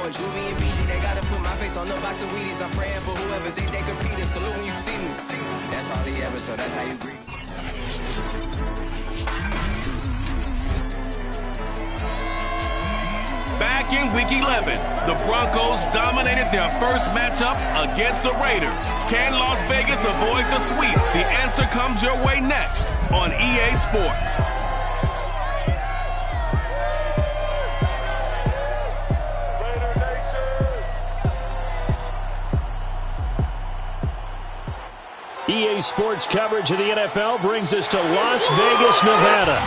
with Juvie and BG. They gotta put my face on the box of Wheaties. I'm praying for whoever think they compete. Salute when you see me. That's all he ever, so that's how you greet. Back in Week 11, the Broncos dominated their first matchup against the Raiders. Can Las Vegas avoid the sweep? The answer comes your way next on EA Sports. EA Sports coverage of the NFL brings us to Las Vegas, Nevada.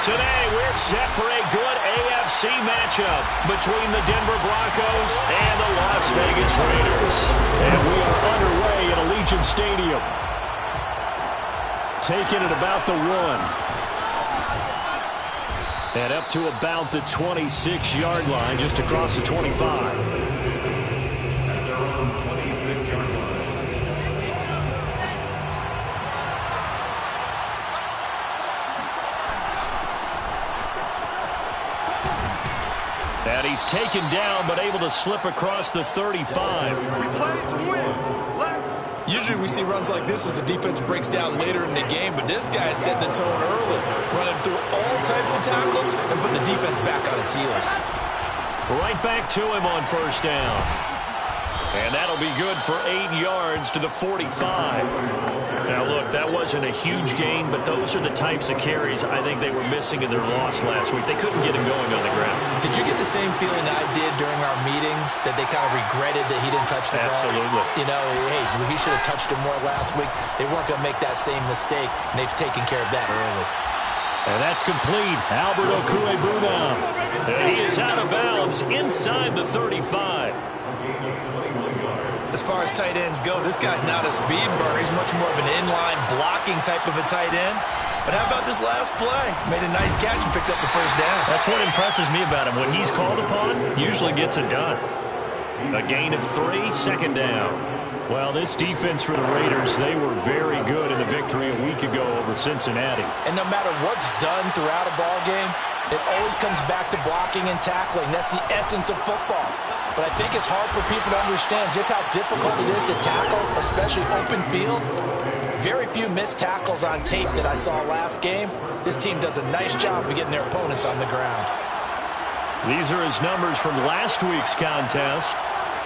Today, we're set for a good AFC matchup between the Denver Broncos and the Las Vegas Raiders. And we are underway at Allegiant Stadium. Taking it about the 1. And up to about the 26-yard line, just across the 25. And he's taken down, but able to slip across the 35. Usually we see runs like this as the defense breaks down later in the game, but this guy is setting the tone early, running through all types of tackles and putting the defense back on its heels. Right back to him on first down. And that'll be good for 8 yards to the 45. Now, look, that wasn't a huge gain, but those are the types of carries I think they were missing in their loss last week. They couldn't get him going on the ground. Did you get the same feeling I did during our meetings, that they kind of regretted that he didn't touch the ball? Absolutely. You know, hey, he should have touched him more last week. They weren't going to make that same mistake, and they've taken care of that early. And that's complete. Albert Okwuegbunam. And he is out of bounds inside the 35. As far as tight ends go, this guy's not a speed burner. He's much more of an inline blocking type of a tight end. But how about this last play? Made a nice catch and picked up the first down. That's what impresses me about him. When he's called upon, usually gets it done. A gain of 3, second down. Well, this defense for the Raiders, they were very good in the victory a week ago over Cincinnati. And no matter what's done throughout a ball game, it always comes back to blocking and tackling. That's the essence of football. But I think it's hard for people to understand just how difficult it is to tackle, especially open field. Very few missed tackles on tape that I saw last game. This team does a nice job of getting their opponents on the ground. These are his numbers from last week's contest.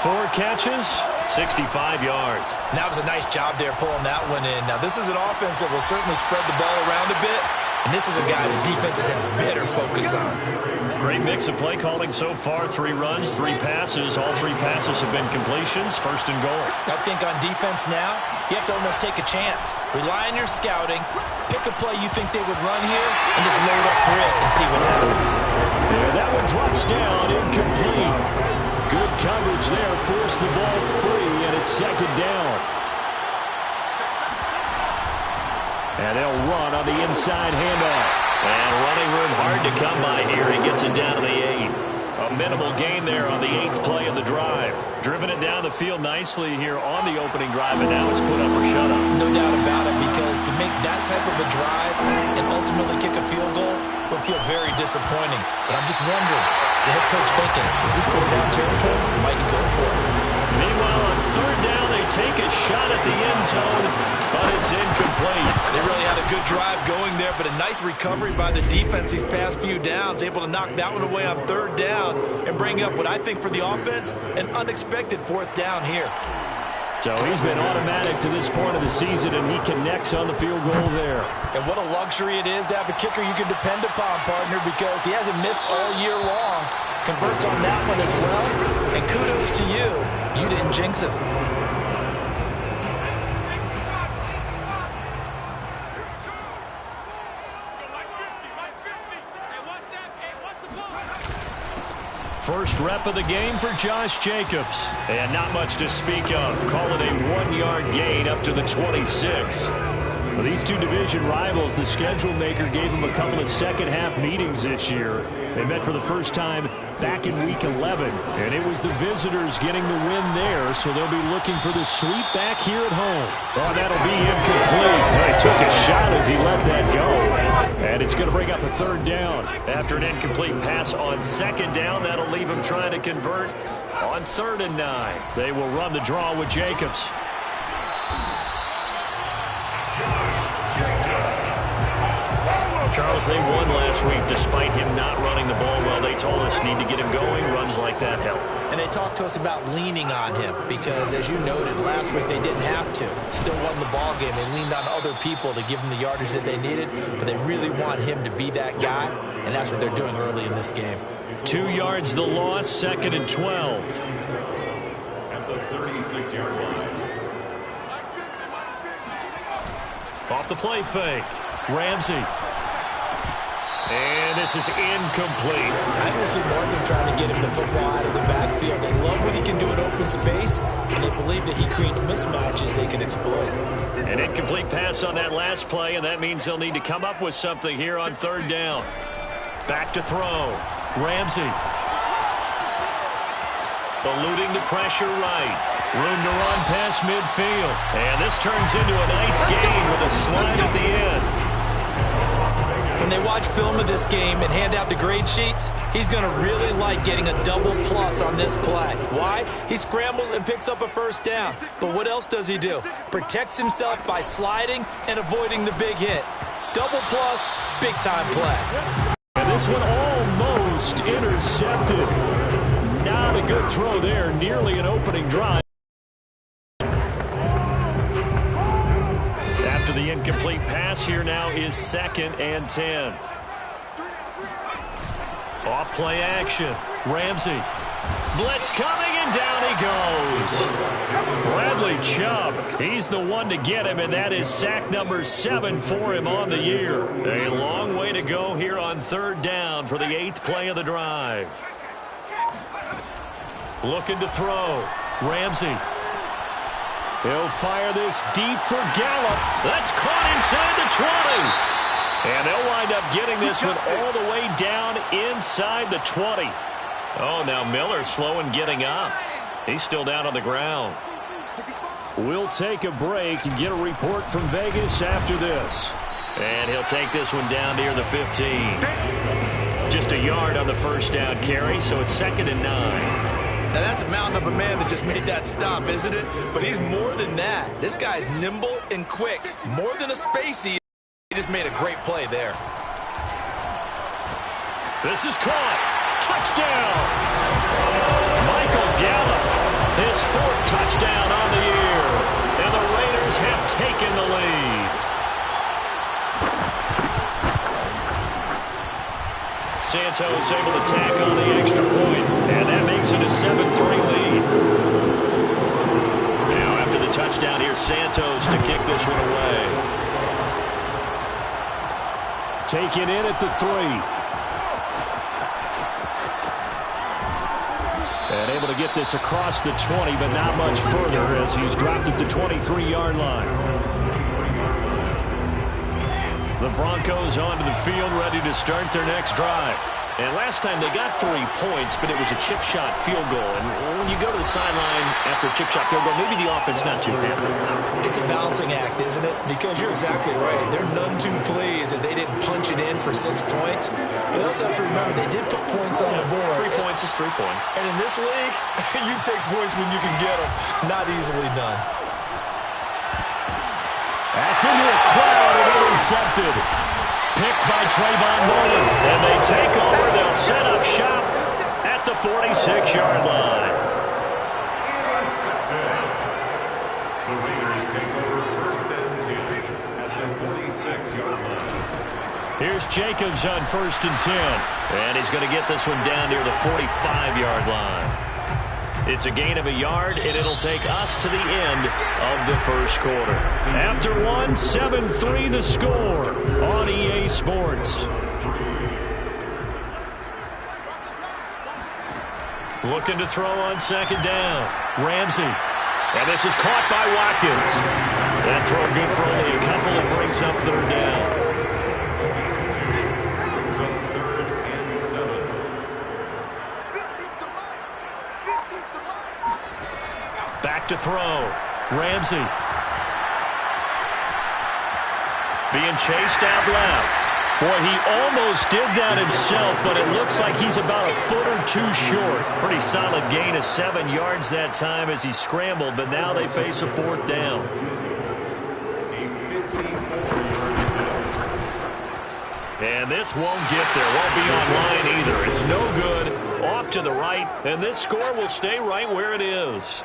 4 catches, 65 yards. And that was a nice job there pulling that one in. Now, this is an offense that will certainly spread the ball around a bit. And this is a guy the defenses have better focus on. Great mix of play calling so far. 3 runs, 3 passes. All 3 passes have been completions. First and goal. I think on defense now, you have to almost take a chance. Rely on your scouting. Pick a play you think they would run here and just load up for it and see what happens. Yeah, that one drops down, incomplete. Good coverage there. Forced the ball free, and it's second down. And they'll run on the inside handoff. And running room hard to come by here. He gets it down to the 8. A minimal gain there on the 8th play of the drive. Driven it down the field nicely here on the opening drive, and now it's put up or shut up. No doubt about it, because to make that type of a drive and ultimately kick a field goal will feel very disappointing. But I'm just wondering, is the head coach thinking, is this 4th down territory? Might he go for it? Meanwhile, on 3rd down, they take a shot at the end zone, but it's incomplete. They really had a good drive going there, but a nice recovery by the defense these past few downs, able to knock that one away on 3rd down and bring up what I think for the offense, an unexpected 4th down here. So he's been automatic to this point of the season, and he connects on the field goal there. And what a luxury it is to have a kicker you can depend upon, partner, because he hasn't missed all year long. Converts on that one as well, and kudos to you. You didn't jinx it. First rep of the game for Josh Jacobs. And not much to speak of. Call it a 1-yard gain up to the 26. Well, these two division rivals, the schedule maker gave them a couple of second-half meetings this year. They met for the first time back in Week 11, and it was the visitors getting the win there, so they'll be looking for the sweep back here at home. Oh, that'll be incomplete. Well, he took a shot as he let that go, and it's going to bring up a 3rd down. After an incomplete pass on 2nd down, that'll leave him trying to convert On 3rd and 9, they will run the draw with Jacobs. Charles, they won last week despite him not running the ball well. They told us need to get him going. Runs like that help. And they talked to us about leaning on him because, as you noted, last week they didn't have to. Still won the ball game. They leaned on other people to give them the yardage that they needed, but they really want him to be that guy, and that's what they're doing early in this game. 2 yards the loss, 2nd and 12. At the 36-yard line. Off the play fake. Ramsey. And this is incomplete. I will see more of them trying to get him the football out of the backfield. They love what he can do in open space, and they believe that he creates mismatches they can exploit. An incomplete pass on that last play, and that means they'll need to come up with something here on 3rd down. Back to throw. Ramsey. Eluding the pressure right. Room to run past midfield. And this turns into a nice gain with a slide at the end. When they watch film of this game and hand out the grade sheets, he's going to really like getting a double plus on this play. Why? He scrambles and picks up a 1st down. But what else does he do? Protects himself by sliding and avoiding the big hit. Double plus, big-time play. And this one almost intercepted. Not a good throw there. Nearly an opening drive. After the incomplete pass, here now is 2nd and 10. Off play action. Ramsey. Blitz coming, and down he goes. Bradley Chubb. He's the one to get him, and that is sack number 7 for him on the year. A long way to go here on 3rd down for the 8th play of the drive. Looking to throw. Ramsey. He'll fire this deep for Gallup. That's caught inside the 20. And they'll wind up getting this one all the way down inside the 20. Oh, now Miller slow in getting up. He's still down on the ground. We'll take a break and get a report from Vegas after this. And he'll take this one down near the 15. Just a yard on the 1st down carry, so it's 2nd and 9. Now, that's a mountain of a man that just made that stop, isn't it? But he's more than that. This guy's nimble and quick. More than a spacey. He just made a great play there. This is caught. Touchdown. Michael Gallup. His 4th touchdown on the year. And the Raiders have taken the lead. Santos able to tack on the extra point, and that makes it a 7-3 lead. Now after the touchdown, here's Santos to kick this one away. Taken in at the 3. And able to get this across the 20, but not much further as he's dropped at the 23-yard line. The Broncos onto the field, ready to start their next drive. And last time they got 3 points, but it was a chip shot field goal. And when you go to the sideline after a chip shot field goal, maybe the offense not too happy. It's a balancing act, isn't it? Because you're exactly right. They're none too pleased that they didn't punch it in for 6 points. But they also have to remember they did put points on the board. 3 points is 3 points. And in this league, you take points when you can get them. Not easily done. That's into a crowd and intercepted. Picked by Trayvon Mullen. And they take over. They'll set up shop at the 46-yard line. The Raiders take over 1st and 10 at the 46-yard line. Here's Jacobs on 1st and 10. And he's going to get this one down near the 45-yard line. It's a gain of a yard, and it'll take us to the end of the 1st quarter. After one, 7-3 the score on EA Sports. Looking to throw on 2nd down. Ramsey. And this is caught by Watkins. That throw good for only a couple. It brings up 3rd down. Back to throw. Ramsey. Being chased out left. Boy, he almost did that himself, but it looks like he's about a foot or two short. Pretty solid gain of 7 yards that time as he scrambled, but now they face a 4th down. And this won't get there. Won't be online either. It's no good. Off to the right, and this score will stay right where it is.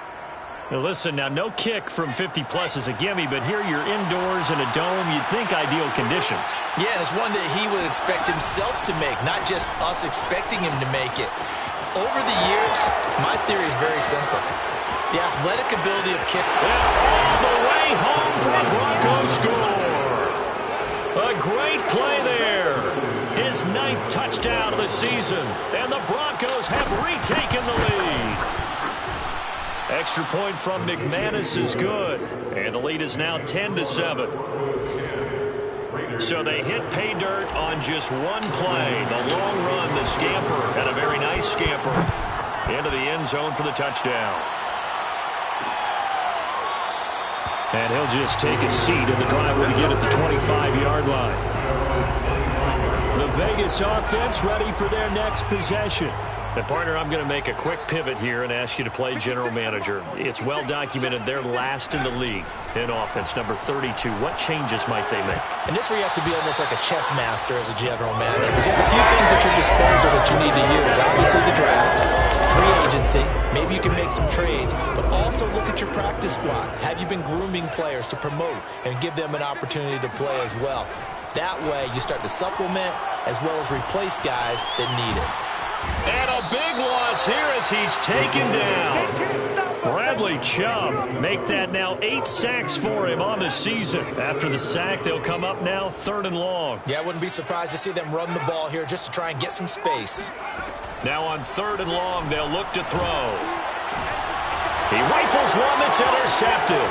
Now listen, now no kick from 50-plus is a gimme, but here you're indoors in a dome. You'd think ideal conditions. Yeah, and it's one that he would expect himself to make, not just us expecting him to make it. Over the years, my theory is very simple. The athletic ability of kick. All the way home for a Broncos score. A great play there. His 9th touchdown of the season, and the Broncos have retaken the lead. Extra point from McManus is good, and the lead is now 10-7. So they hit pay dirt on just one play. The long run, the scamper, and a very nice scamper into the end zone for the touchdown. And he'll just take a seat, and the drive will begin at the 25-yard line. The Vegas offense ready for their next possession. And, partner, I'm going to make a quick pivot here and ask you to play general manager. It's well documented they're last in the league in offense, number 32. What changes might they make? And this is where you have to be almost like a chess master as a general manager, because you have a few things at your disposal that you need to use. Obviously, the draft, free agency, maybe you can make some trades, but also look at your practice squad. Have you been grooming players to promote and give them an opportunity to play as well? That way, you start to supplement as well as replace guys that need it. And a big loss here as he's taken down. Bradley Chubb make that now 8 sacks for him on the season. After the sack, they'll come up now 3rd and long. Yeah, I wouldn't be surprised to see them run the ball here just to try and get some space. Now on 3rd and long, they'll look to throw. He rifles one that's intercepted.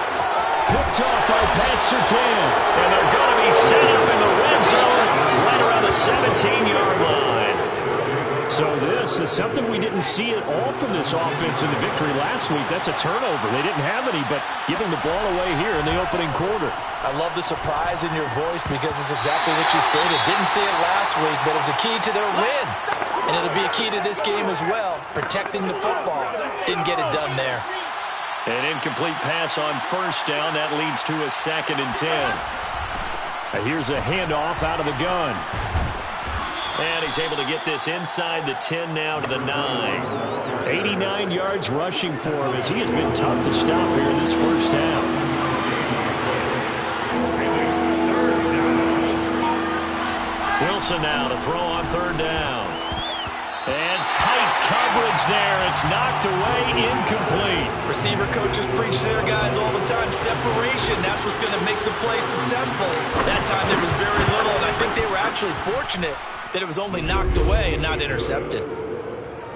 Picked off by Pat Surtain. And they're going to be set up in the red zone right around the 17-yard line. So this is something we didn't see at all from this offense in the victory last week. That's a turnover. They didn't have any, but giving the ball away here in the opening quarter. I love the surprise in your voice because it's exactly what you stated. Didn't see it last week, but it was a key to their win. And it'll be a key to this game as well, protecting the football. Didn't get it done there. An incomplete pass on 1st down. That leads to a 2nd and 10. Now here's a handoff out of the gun. And he's able to get this inside the 10 now to the 9. 89 yards rushing for him as he has been tough to stop here in this 1st half. Wilson now to throw on 3rd down. And tight coverage there. It's knocked away, incomplete. Receiver coaches preach to their guys all the time. Separation, that's what's going to make the play successful. That time there was very little, and I think they were actually fortunate that it was only knocked away and not intercepted.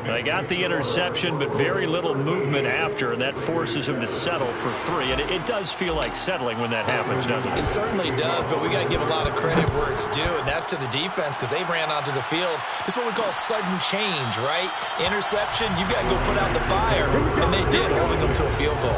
They got the interception, but very little movement after, and that forces him to settle for 3. And it does feel like settling when that happens, doesn't it? It certainly does, but we got to give a lot of credit where it's due, and that's to the defense because they ran onto the field. This is what we call sudden change, right? Interception, you got to go put out the fire, and they did, holding them to a field goal.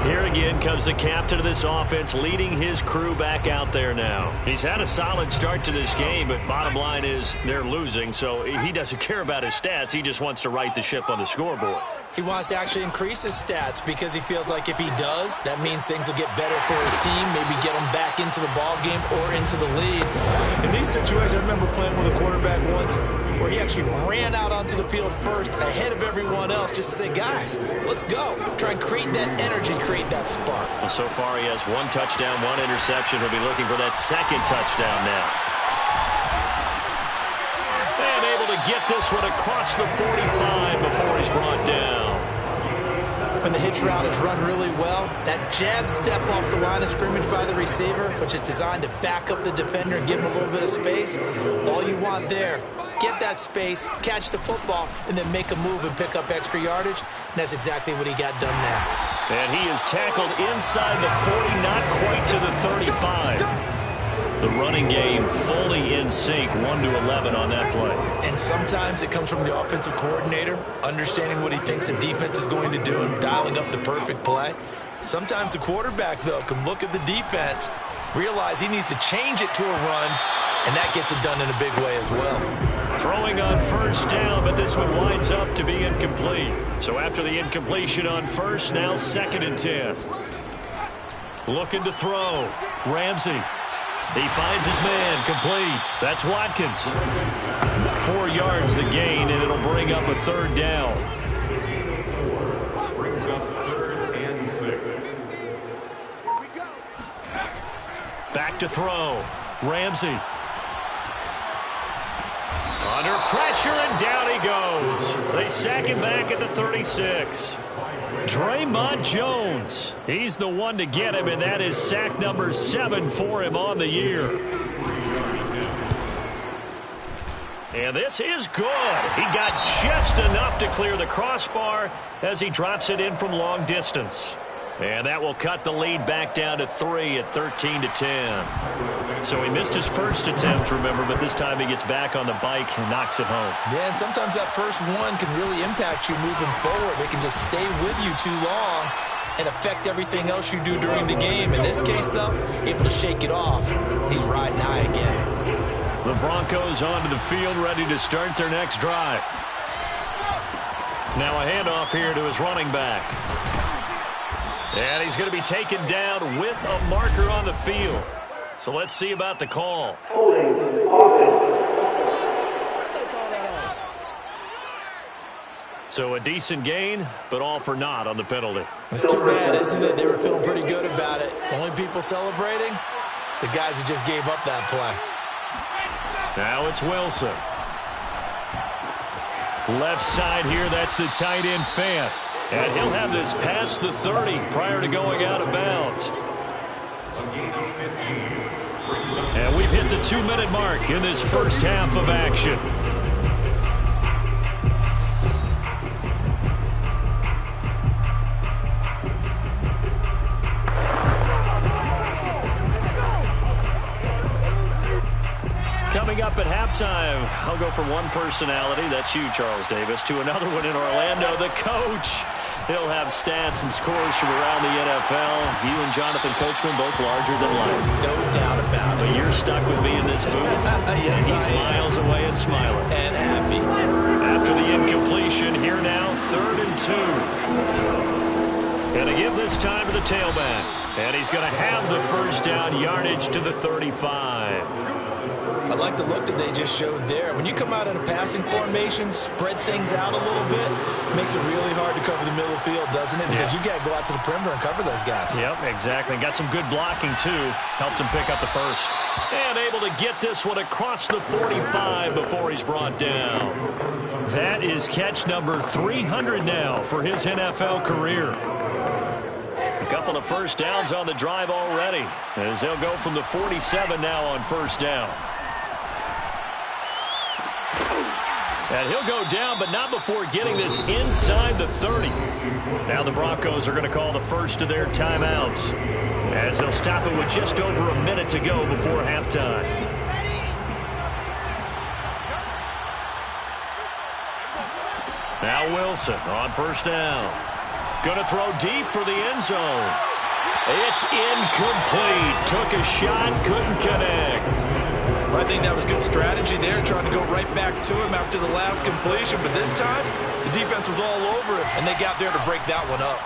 Here again comes the captain of this offense, leading his crew back out there now. He's had a solid start to this game, but bottom line is they're losing, so he doesn't care about his stats. He just wants to right the ship on the scoreboard. He wants to actually increase his stats because he feels like if he does, that means things will get better for his team, maybe get him back into the ball game or into the lead. In these situations, I remember playing with a quarterback once where he actually ran out onto the field first ahead of everyone else just to say, guys, let's go. Try and create that energy, create that spark. Well, so far he has 1 touchdown, 1 interception. He'll be looking for that 2nd touchdown now. And able to get this one across the 45 before he's brought down. When the hitch route is run really well, that jab step off the line of scrimmage by the receiver, which is designed to back up the defender and give him a little bit of space, all you want there, get that space, catch the football, and then make a move and pick up extra yardage, and that's exactly what he got done now. And he is tackled inside the 40, not quite to the 35. The running game fully in sync, 1-11 on that play. And sometimes it comes from the offensive coordinator, understanding what he thinks the defense is going to do and dialing up the perfect play. Sometimes the quarterback, though, can look at the defense realize he needs to change it to a run, and that gets it done in a big way as well. Throwing on first down, but this one winds up to be incomplete. So after the incompletion on first, now 2nd and 10. Looking to throw. Ramsey. He finds his man. Complete. That's Watkins. 4 yards the gain, and it'll bring up a 3rd down. Brings up 3rd and 6. Back to throw. Ramsey. Under pressure, and down he goes. They sack him back at the 36. Draymond Jones. He's the one to get him, and that is sack number 7 for him on the year. And this is good. He got just enough to clear the crossbar as he drops it in from long distance. And that will cut the lead back down to 3 at 13-10. So he missed his first attempt, remember, but this time he gets back on the bike and knocks it home. Yeah, and sometimes that first one can really impact you moving forward. They can just stay with you too long and affect everything else you do during the game. In this case, though, able to shake it off. He's riding high again. The Broncos onto the field, ready to start their next drive. Now a handoff here to his running back. And he's going to be taken down with a marker on the field. So let's see about the call. So a decent gain, but all for naught on the penalty. It's too bad, isn't it? They were feeling pretty good about it. Only people celebrating, the guys who just gave up that play. Now it's Wilson. Left side here, that's the tight end Fant. And he'll have this past the 30 prior to going out of bounds. And we've hit the 2-minute mark in this first half of action. Coming up at halftime, I'll go from one personality, that's you, Charles Davis, to another one in Orlando, the coach. He'll have stats and scores from around the NFL. You and Jonathan Coachman both larger than life. No doubt about it. But you're stuck with me in this booth. Yes, He's miles away and smiling. And happy. After the incompletion, here now, 3rd and 2. Gonna give this time to the tailback. And he's going to have the first down, yardage to the 35. I like the look that they just showed there. When you come out in a passing formation, spread things out a little bit, makes it really hard to cover the middle of the field, doesn't it? Because you got to go out to the perimeter and cover those guys. Yep, exactly. Got some good blocking, too. Helped him pick up the first. And able to get this one across the 45 before he's brought down. That is catch number 300 now for his NFL career. A couple of first downs on the drive already, as they'll go from the 47 now on first down. And he'll go down, but not before getting this inside the 30. Now the Broncos are going to call the first of their timeouts, as they'll stop it with just over a minute to go before halftime. Now Wilson on first down. Going to throw deep for the end zone. It's incomplete. Took a shot, couldn't connect. I think that was good strategy there, trying to go right back to him after the last completion. But this time, the defense was all over him, and they got there to break that one up.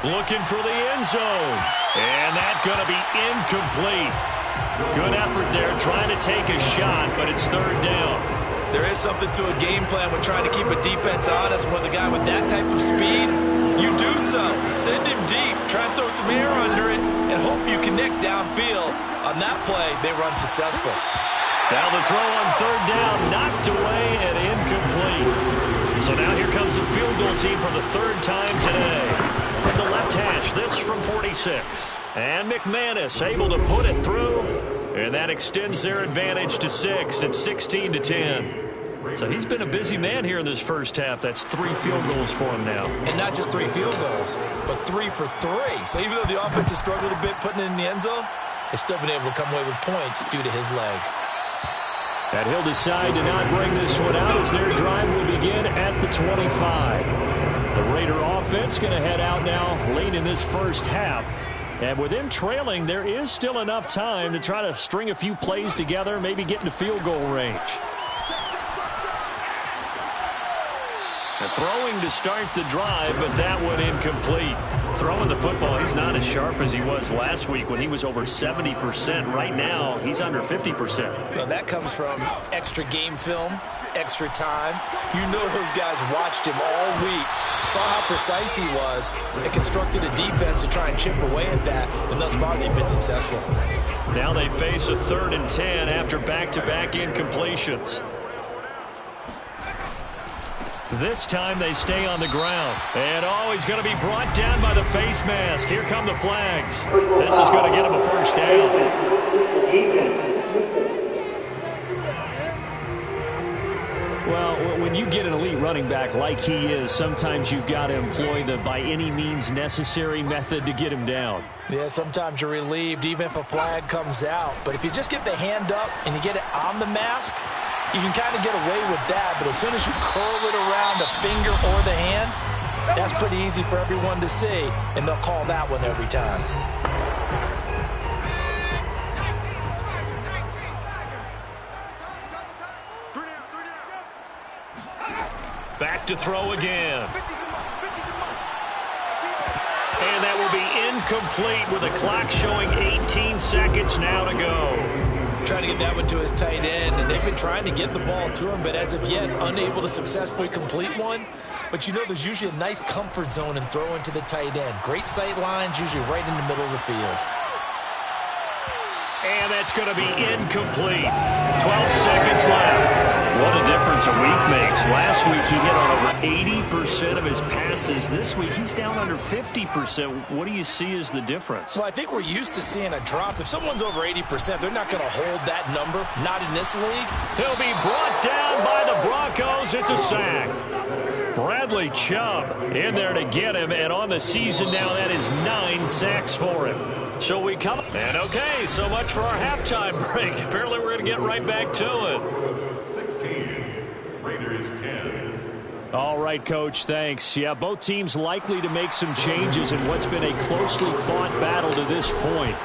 Looking for the end zone. And that's going to be incomplete. Good effort there, trying to take a shot, but it's 3rd down. There is something to a game plan when trying to keep a defense honest. With a guy with that type of speed, you do so. Send him deep, try and throw some air under it, and hope you connect downfield. On that play, they run successful. Now the throw on 3rd down, knocked away and incomplete. So now here comes the field goal team for the 3rd time today. From the left hash, this from 46. And McManus able to put it through. And that extends their advantage to 6 at 16-10. So he's been a busy man here in this first half. That's 3 field goals for him now. And not just 3 field goals, but 3 for 3. So even though the offense has struggled a bit putting it in the end zone, they've still been able to come away with points due to his leg. And he'll decide to not bring this one out as their drive will begin at the 25. The Raider offense going to head out now late in this first half And with them trailing, there is still enough time to try to string a few plays together, maybe get into field goal range. The throwing to start the drive, but that one incomplete. Throwing the football, he's not as sharp as he was last week when he was over 70%. Right now, he's under 50%. Well, that comes from extra game film, extra time. You know those guys watched him all week, saw how precise he was, and constructed a defense to try and chip away at that, and thus far they've been successful. Now they face a 3rd and 10 after back-to-back incompletions. This time they stay on the ground. And, he's going to be brought down by the face mask. Here come the flags. This is going to get him a first down. Well, when you get an elite running back like he is, sometimes you've got to employ the by any means necessary method to get him down. Yeah, sometimes you're relieved even if a flag comes out. But if you just get the hand up and you get it on the mask, you can kind of get away with that, but as soon as you curl it around a finger or the hand, that's pretty easy for everyone to see, and they'll call that one every time. Back to throw again. And that will be incomplete with the clock showing 18 seconds now to go. Trying to get that one to his tight end, and they've been trying to get the ball to him, but as of yet, unable to successfully complete one. But you know there's usually a nice comfort zone in throwing to the tight end. Great sight lines, usually right in the middle of the field. And that's going to be incomplete. 12 seconds left. What a difference a week makes. Last week he hit on over 80% of his passes. This week he's down under 50%. What do you see as the difference? Well, I think we're used to seeing a drop. If someone's over 80%, they're not going to hold that number. Not in this league. He'll be brought down by the Broncos. It's a sack. Bradley Chubb in there to get him. And on the season now, that is 9 sacks for him. So we come. And okay, so much for our halftime break. Apparently we're going to get right back to it. 16, Raiders 10. All right, Coach, thanks. Yeah, both teams likely to make some changes in what's been a closely fought battle to this point.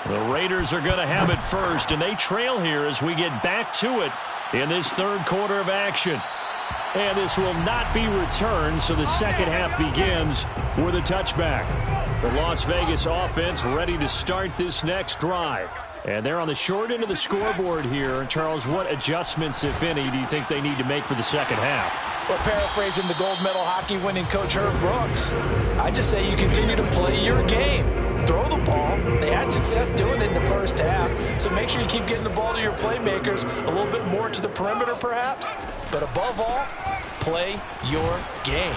The Raiders are going to have it first, and they trail here as we get back to it in this 3rd quarter of action. And this will not be returned, so the second half begins with a touchback. The Las Vegas offense ready to start this next drive. And they're on the short end of the scoreboard here. Charles, what adjustments, if any, do you think they need to make for the second half? Well, paraphrasing the gold medal hockey winning coach Herb Brooks, I just say you continue to play your game. Throw the ball. They had success doing it in the first half, so make sure you keep getting the ball to your playmakers, a little bit more to the perimeter perhaps, but above all, play your game.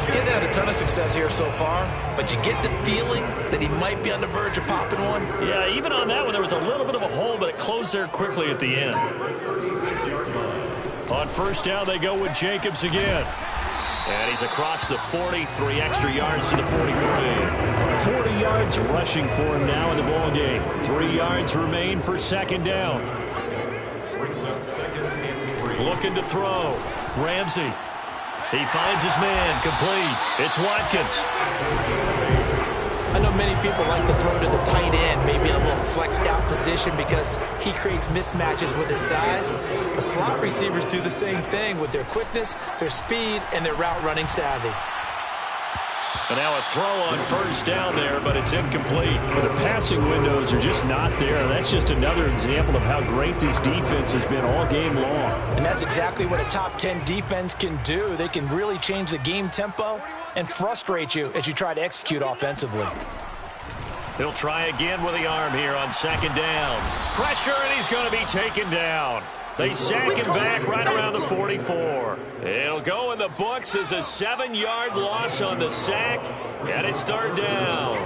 Getting had a ton of success here so far, but you get the feeling that he might be on the verge of popping one. Yeah, even on that one, there was a little bit of a hole, but it closed there quickly at the end. On first down, they go with Jacobs again. And he's across the 40, 3 extra yards to the 43. 40 yards rushing for him now in the ball game. 3 yards remain for second down. Looking to throw. Ramsey. He finds his man, complete. It's Watkins. I know many people like to throw to the tight end, maybe in a little flexed out position because he creates mismatches with his size. But slot receivers do the same thing with their quickness, their speed, and their route running savvy. And now a throw on first down there, but it's incomplete. But the passing windows are just not there. That's just another example of how great this defense has been all game long. And that's exactly what a top 10 defense can do. They can really change the game tempo and frustrate you as you try to execute offensively. He'll try again with the arm here on second down. Pressure, and he's going to be taken down. They sack him back right around the 44. It'll go in the books as a 7-yard loss on the sack, and it's third down.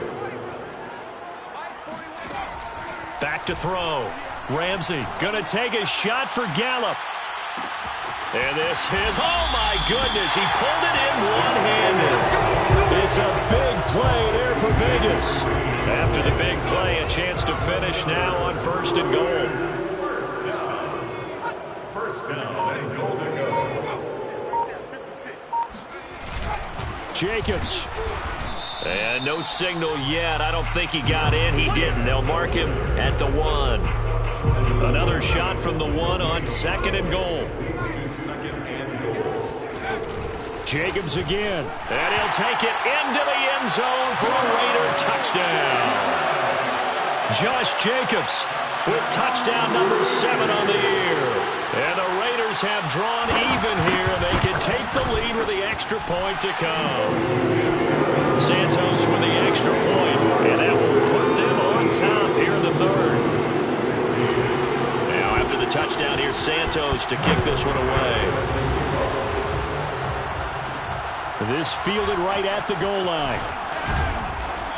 Back to throw. Ramsey going to take a shot for Gallup. And this is, oh my goodness, he pulled it in one-handed. It's a big play there for Vegas. After the big play, a chance to finish now on first and goal. First down and goal to go. Jacobs. And no signal yet. I don't think he got in. He didn't. They'll mark him at the 1. Another shot from the 1 on 2nd and goal. Jacobs again. And he'll take it into the end zone for a Raider touchdown. Josh Jacobs with touchdown number 7 on the year. And the Raiders have drawn even here. They can take the lead with the extra point to come. Santos with the extra point, and that will put them on top here in the 3rd. Now after the touchdown, here's Santos to kick this one away. This fielded right at the goal line.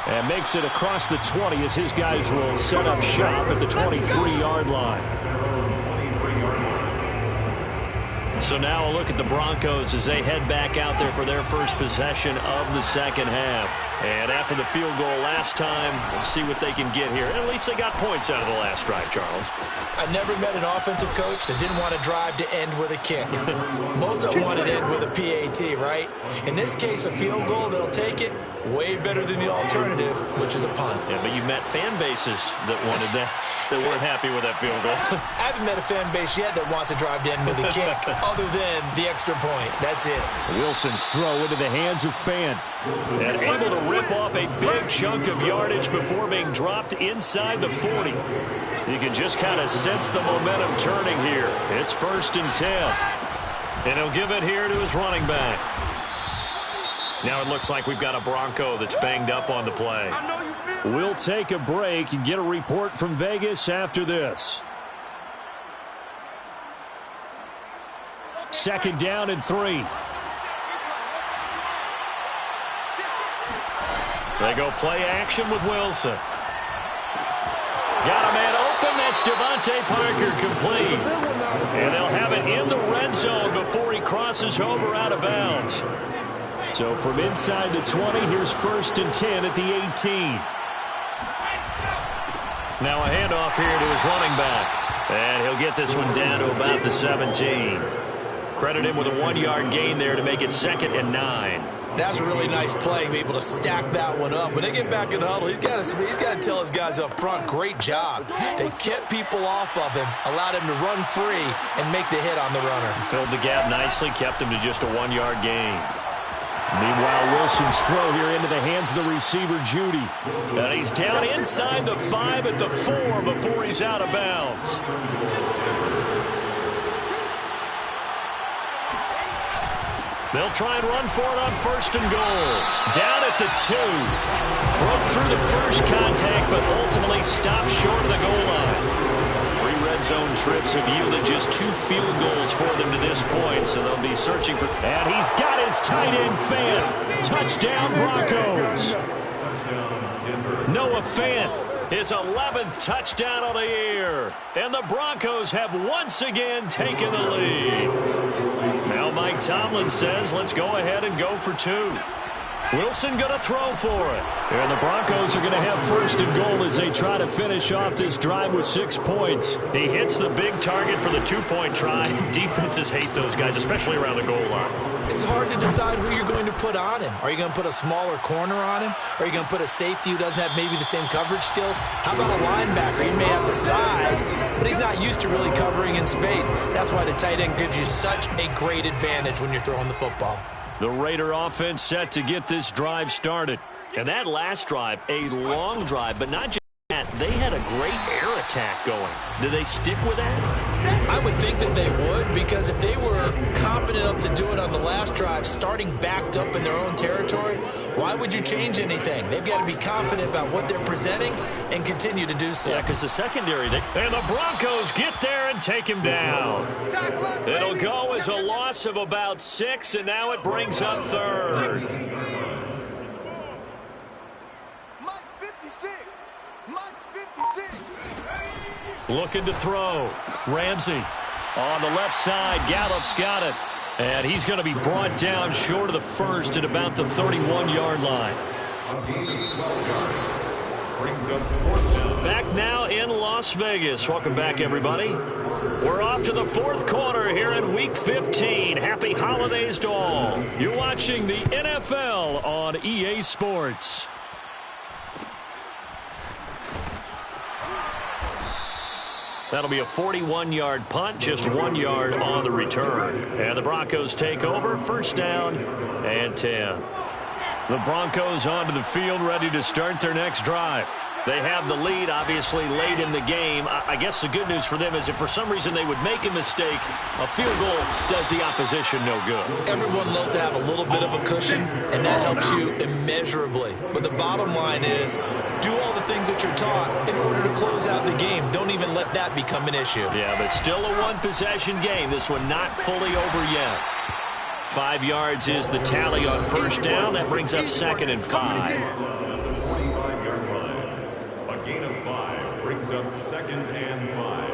And makes it across the 20 as his guys will set up shop at the 23-yard line. So now a look at the Broncos as they head back out there for their first possession of the 2nd half. And after the field goal last time, we'll see what they can get here. And at least they got points out of the last drive, Charles. I never met an offensive coach that didn't want to drive to end with a kick. Most of them wanted to end with a PAT, right? In this case, a field goal, they'll take it. Way better than the alternative, which is a punt. Yeah, but you met fan bases that wanted that, that weren't happy with that field goal. I haven't met a fan base yet that wants to drive to end with a kick other than the extra point. That's it. Wilson's throw into the hands of Fan. And able to rip off a big chunk of yardage before being dropped inside the 40. You can just kind of sense the momentum turning here. It's 1st and 10. And he'll give it here to his running back. Now it looks like we've got a Bronco that's banged up on the play. We'll take a break and get a report from Vegas after this. 2nd down and 3. They go play action with Wilson. Got a man open. That's Devontae Parker complete. And they'll have it in the red zone before he crosses over out of bounds. So from inside the 20, here's 1st and 10 at the 18. Now a handoff here to his running back. And he'll get this one down to about the 17. Credit him with a 1-yard gain there to make it 2nd and 9. That's a really nice play, be able to stack that one up. When they get back in the huddle, he's got to tell his guys up front, great job. They kept people off of him, allowed him to run free and make the hit on the runner. Filled the gap nicely, kept him to just a 1-yard gain. Meanwhile, Wilson's throw here into the hands of the receiver, Judy. And he's down inside the 5 at the 4 before he's out of bounds. They'll try and run for it on 1st and goal. Down at the 2. Broke through the first contact, but ultimately stopped short of the goal line. 3 red zone trips have yielded just 2 field goals for them to this point, so they'll be searching for... And he's got his tight end, Fan. Touchdown, Broncos. Noah Fant, his 11th touchdown of the year. And the Broncos have once again taken the lead. Now Mike Tomlin says, let's go ahead and go for 2. Wilson going to throw for it. And the Broncos are going to have 1st and goal as they try to finish off this drive with 6 points. He hits the big target for the 2-point try. Defenses hate those guys, especially around the goal line. It's hard to decide who you're going to put on him. Are you going to put a smaller corner on him? Are you going to put a safety who doesn't have maybe the same coverage skills? How about a linebacker? He may have the size, but he's not used to really covering in space. That's why the tight end gives you such a great advantage when you're throwing the football. The Raider offense set to get this drive started. And that last drive, a long drive, but not just that. They had a great air attack going. Do they stick with that? I would think that they would, because if they were competent enough to do it on the last drive, starting backed up in their own territory, why would you change anything? They've got to be confident about what they're presenting and continue to do so. Yeah, because the secondary, and the Broncos get there and take him down. It'll go as a loss of about 6, and now it brings up 3rd. Looking to throw. Ramsey on the left side. Gallup's got it. And he's going to be brought down short of the 1st at about the 31-yard line. brings up fourth down. Back now in Las Vegas. Welcome back, everybody. We're off to the fourth quarter here in Week 15. Happy holidays to all. You're watching the NFL on EA Sports. That'll be a 41-yard punt, just 1 yard on the return. And the Broncos take over, first down and 10. The Broncos onto the field, ready to start their next drive. They have the lead, obviously, late in the game. I guess the good news for them is if for some reason they would make a mistake, a field goal does the opposition no good. Everyone loves to have a little bit of a cushion, and that helps you immeasurably. But the bottom line is, do all the things that you're taught in order to close out the game. Don't even let that become an issue. Yeah, but still a one-possession game. This one not fully over yet. 5 yards is the tally on first down. That brings up 2nd and 5. Gain of 5 brings up 2nd and 5.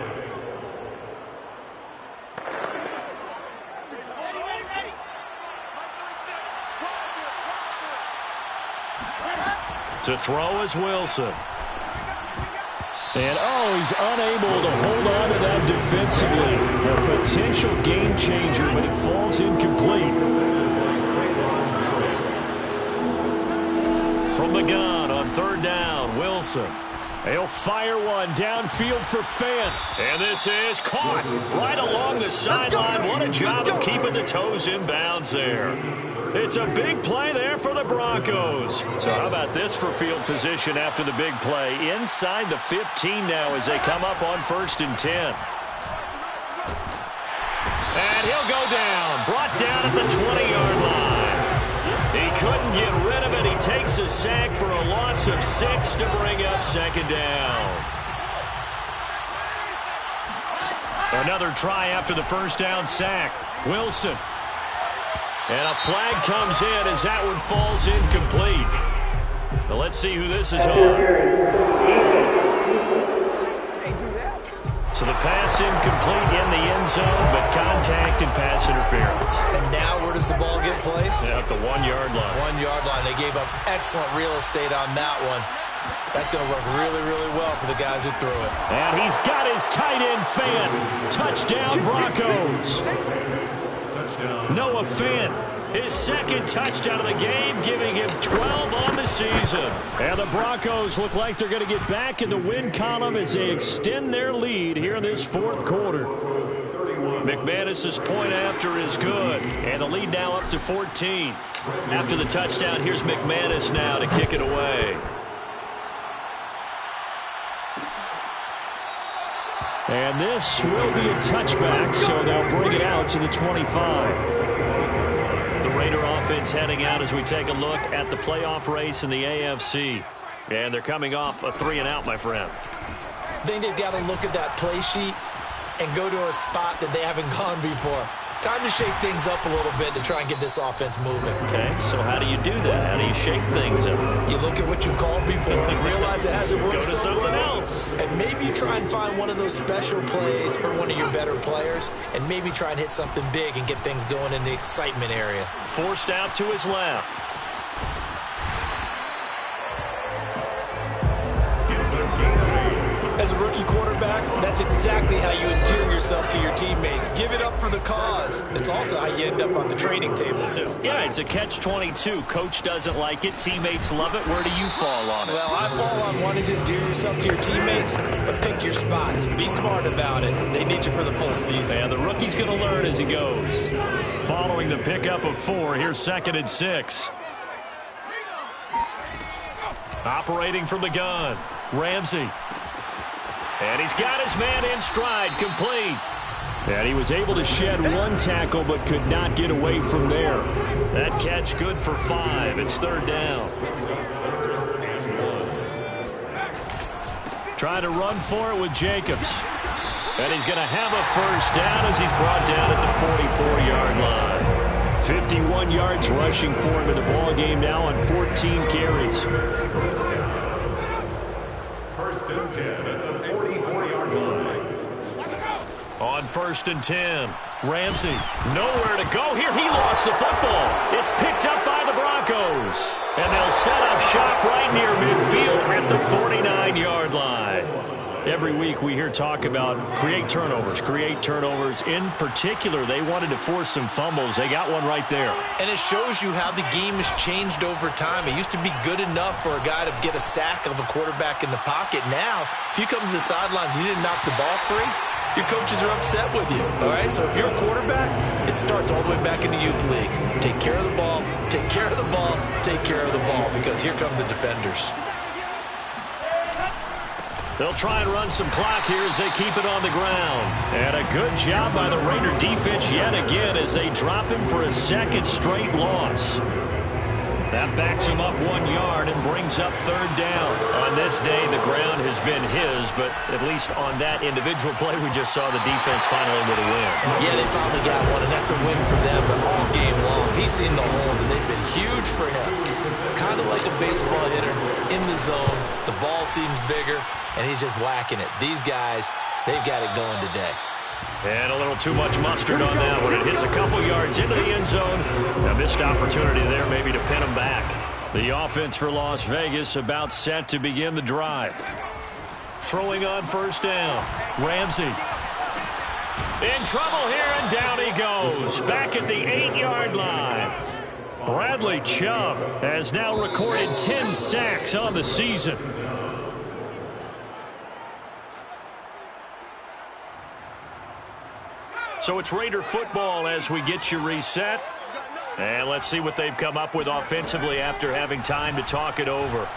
To throw is Wilson. And, he's unable to hold on to that defensively. A potential game changer, but it falls incomplete. From the gun on third down, Wilson. He'll fire one downfield for Fant. And this is caught right along the sideline. What a job of keeping the toes in bounds there. It's a big play there for the Broncos. So how about this for field position after the big play? Inside the 15 now as they come up on 1st and 10. And he'll go down. Brought down at the 20-yard line. He couldn't get rid of it. He takes a sack for a loss of 6 to bring up 2nd down. Another try after the first down sack. Wilson. And a flag comes in as that one falls incomplete. Now let's see who this is on. So the pass incomplete in the end zone, but contact and pass interference. And now where does the ball get placed? At the 1 yard line. 1 yard line. They gave up excellent real estate on that one. That's going to work really, really well for the guys who threw it. And he's got his tight end Fant. Touchdown Broncos. Noah Fant, his 2nd touchdown of the game, giving him 12 on the season. And the Broncos look like they're going to get back in the win column as they extend their lead here in this 4th quarter. McManus's point after is good, and the lead now up to 14. After the touchdown, here's McManus now to kick it away. And this will be a touchback, so they'll bring it out to the 25. The Raider offense heading out as we take a look at the playoff race in the AFC. And they're coming off a 3-and-out, my friend. I think they've got to look at that play sheet and go to a spot that they haven't gone before. Time to shake things up a little bit to try and get this offense moving. Okay, so how do you do that? How do you shake things up? You look at what you've called before and realize it hasn't worked. Go to something else. And maybe try and find one of those special plays for one of your better players, and maybe try and hit something big and get things going in the excitement area. Forced out to his left. As a rookie quarterback, that's exactly how you endear yourself to your teammates. Give it up for the cause. It's also how you end up on the training table, too. Yeah, it's a catch-22. Coach doesn't like it. Teammates love it. Where do you fall on it? Well, I fall on wanting to endear yourself to your teammates, but pick your spots. Be smart about it. They need you for the full season. And the rookie's going to learn as he goes. Following the pickup of 4, here's 2nd and 6. Operating from the gun, Ramsey. And he's got his man in stride, complete. And he was able to shed one tackle but could not get away from there. That catch good for 5. It's 3rd down. Trying to run for it with Jacobs. And he's going to have a first down as he's brought down at the 44-yard line. 51 yards rushing for him in the ball game now on 14 carries. First and 10 at the 44-yard line. On 1st and 10, Ramsey nowhere to go here. He lost the football. It's picked up by the Broncos. And they'll set up shop right near midfield at the 49-yard line. Every week we hear talk about create turnovers. In particular, they wanted to force some fumbles. They got one right there. And it shows you how the game has changed over time. It used to be good enough for a guy to get a sack of a quarterback in the pocket. Now, if you come to the sidelines and you didn't knock the ball free, your coaches are upset with you. All right, so if you're a quarterback, it starts all the way back in the youth leagues. Take care of the ball, take care of the ball, take care of the ball, because here come the defenders. They'll try and run some clock here as they keep it on the ground. And a good job by the Raider defense yet again as they drop him for a second straight loss. That backs him up 1 yard and brings up third down. On this day, the ground has been his, but at least on that individual play, we just saw the defense finally with a win. Yeah, they finally got one, and that's a win for them, but all game long, he's seen the holes, and they've been huge for him. Kind of like a baseball hitter in the zone. The ball seems bigger, and he's just whacking it. These guys, they've got it going today. And a little too much mustard on that one. It hits a couple yards into the end zone. A missed opportunity there maybe to pin him back. The offense for Las Vegas about set to begin the drive. Throwing on first down. Ramsey. In trouble here, and down he goes. Back at the 8-yard line. Bradley Chubb has now recorded 10 sacks on the season. So it's Raider football as we get you reset. And let's see what they've come up with offensively after having time to talk it over.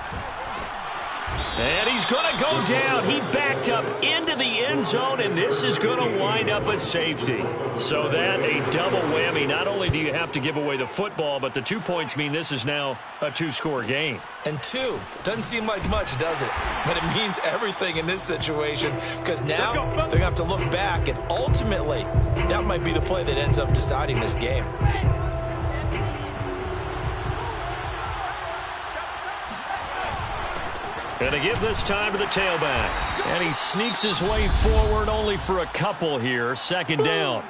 And he's going to go down. He backed up into the end zone, and this is going to wind up a safety. So that a double whammy. Not only do you have to give away the football, but the 2 points mean this is now a 2-score game. And 2 doesn't seem like much, does it? But it means everything in this situation, because now they're going to have to look back, and ultimately that might be the play that ends up deciding this game. And to give this time to the tailback. And he sneaks his way forward only for a couple here. Second down.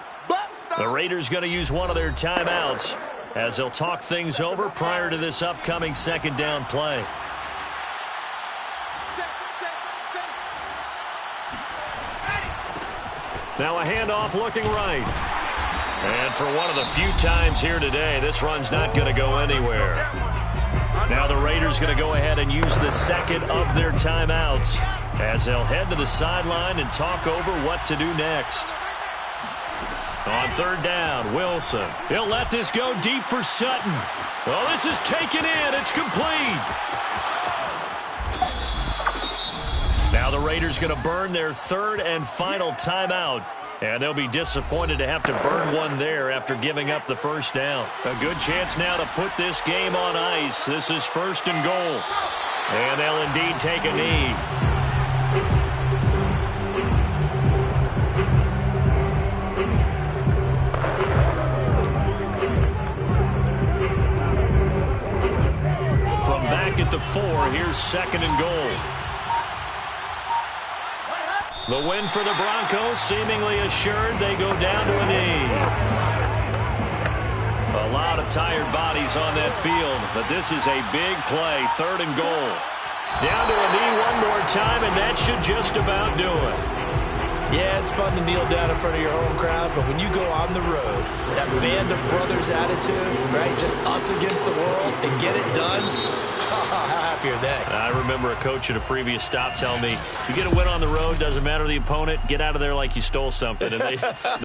The Raiders going to use one of their timeouts as they'll talk things over prior to this upcoming second down play. Now a handoff looking right. And for one of the few times here today, this run's not going to go anywhere. Now the Raiders going to go ahead and use the second of their timeouts as they'll head to the sideline and talk over what to do next. On third down, Wilson. He'll let this go deep for Sutton. Well, this is taken in. It's complete. Now the Raiders going to burn their third and final timeout. And they'll be disappointed to have to burn one there after giving up the first down. A good chance now to put this game on ice. This is first and goal. And they'll indeed take a knee. From back at the 4, here's second and goal. The win for the Broncos seemingly assured. They go down to a knee. A lot of tired bodies on that field, but this is a big play. Third and goal. Down to a knee one more time, and that should just about do it. Yeah, it's fun to kneel down in front of your home crowd, but when you go on the road, that band of brothers attitude, right, just us against the world, and get it done, how happy are they? I remember a coach at a previous stop telling me, you get a win on the road, doesn't matter the opponent, get out of there like you stole something. And they